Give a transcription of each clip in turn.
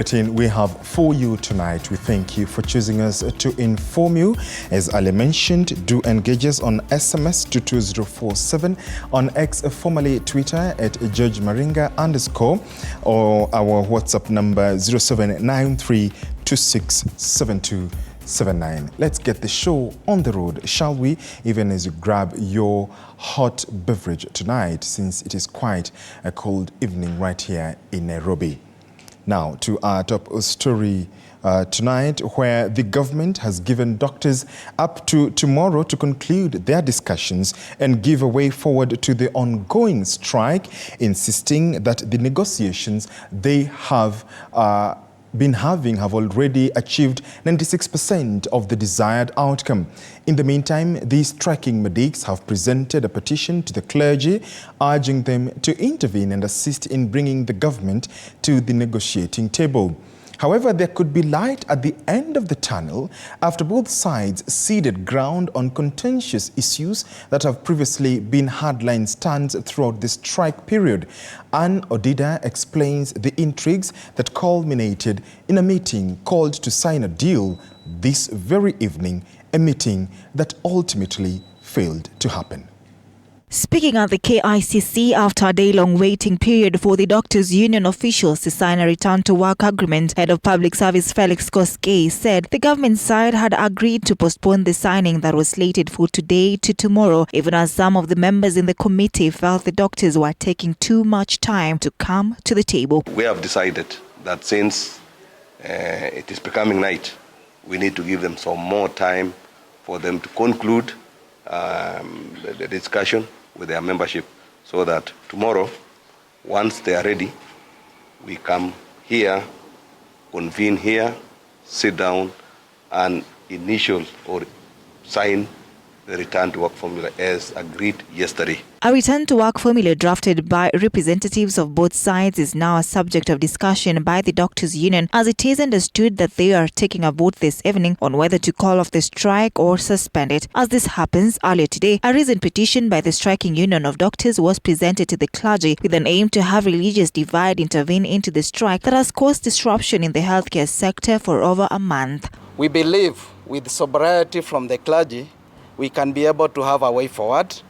We have for you tonight. We thank you for choosing us to inform you. As Ali mentioned, do engage us on SMS to 2047, on X, formerly Twitter at @GeorgeMaringa_ or our WhatsApp number 0793267279. Let's get the show on the road, shall we? Even as you grab your hot beverage tonight, since it is quite a cold evening right here in Nairobi. Now to our top story tonight, where the government has given doctors up to tomorrow to conclude their discussions and give a way forward to the ongoing strike, insisting that the negotiations they have been having have already achieved 96% of the desired outcome. In the meantime, the striking medics have presented a petition to the clergy, urging them to intervene and assist in bringing the government to the negotiating table. However, there could be light at the end of the tunnel after both sides ceded ground on contentious issues that have previously been hardline stands throughout the strike period. Anne Odida explains the intrigues that culminated in a meeting called to sign a deal this very evening, a meeting that ultimately failed to happen. Speaking at the KICC after a day-long waiting period for the Doctors' Union officials to sign a return-to-work agreement, Head of Public Service Felix Koskei said the government side had agreed to postpone the signing that was slated for today to tomorrow, even as some of the members in the committee felt the doctors were taking too much time to come to the table. We have decided that since it is becoming night, we need to give them some more time for them to conclude the discussion with their membership, so that tomorrow, once they are ready, we come here, convene here, sit down and initial or sign the return to work formula as agreed yesterday. A return-to-work formula drafted by representatives of both sides is now a subject of discussion by the Doctors' Union, as it is understood that they are taking a vote this evening on whether to call off the strike or suspend it. As this happens, earlier today, a recent petition by the striking union of doctors was presented to the clergy with an aim to have religious divide intervene into the strike that has caused disruption in the healthcare sector for over a month. We believe with sobriety from the clergy, we can be able to have a way forward.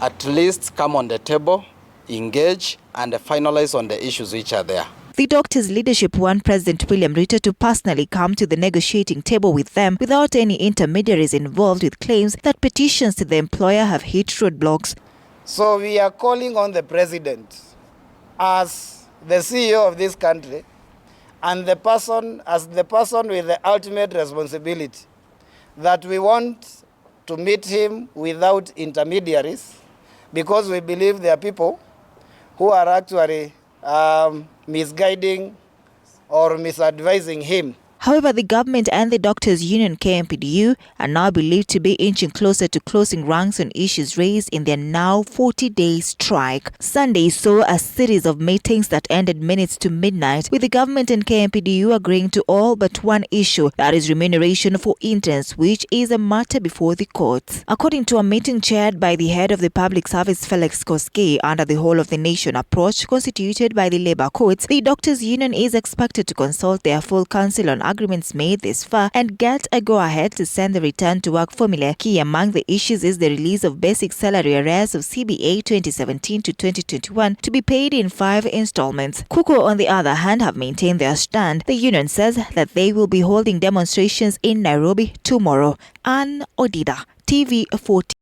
At least come on the table, engage, and finalize on the issues which are there. The doctors' leadership want President William Ruto to personally come to the negotiating table with them without any intermediaries involved, with claims that petitions to the employer have hit roadblocks. So we are calling on the president as the CEO of this country and the person with the ultimate responsibility, that we want to meet him without intermediaries, because we believe there are people who are actually misguiding or misadvising him. However, the government and the Doctors' Union KMPDU are now believed to be inching closer to closing ranks on issues raised in their now 40-day strike. Sunday saw a series of meetings that ended minutes to midnight, with the government and KMPDU agreeing to all but one issue, that is remuneration for interns, which is a matter before the courts. According to a meeting chaired by the head of the Public Service Felix Koskei under the whole of the nation approach constituted by the labor courts, the Doctors' Union is expected to consult their full council on agreements made this far and get a go-ahead to send the return-to-work formula. Key among the issues is the release of basic salary arrears of CBA 2017 to 2021 to be paid in 5 installments. KUKO, on the other hand, have maintained their stand. The union says that they will be holding demonstrations in Nairobi tomorrow. Anne Odida, TV 14.